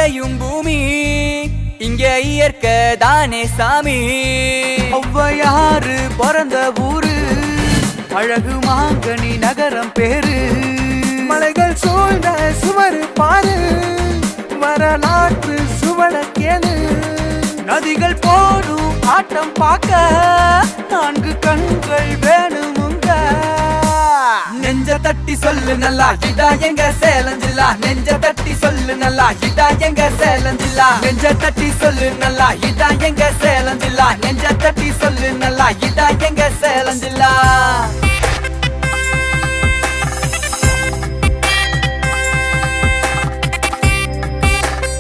விளையும் பூமி இங்க இயற்கை தானே சாமி. ஒவ்வையாறு பிறந்த ஊரு அழகு மாங்கனி நகரம் பேரு. மலைகள் சூழ்ந்த சுவரு பாரு வரலாற்று சுவட கேளு. நதிகள் போடும் ஆட்டம் பார்க்க 4 கண்கள் வேணுமுங்க. நெஞ்ச தட்டி சொல்லு நல்லா இதா எங்க சேலம் ஜில்லா. நெஞ்ச தட்டி சொல்லு நல்லா இதா எங்க சேலம் ஜில்லா. நெஞ்ச தட்டி சொல்லு நல்லா இதா எங்க சேலம் ஜில்லா. நெஞ்ச தட்டி சொல்லு நல்லா இதா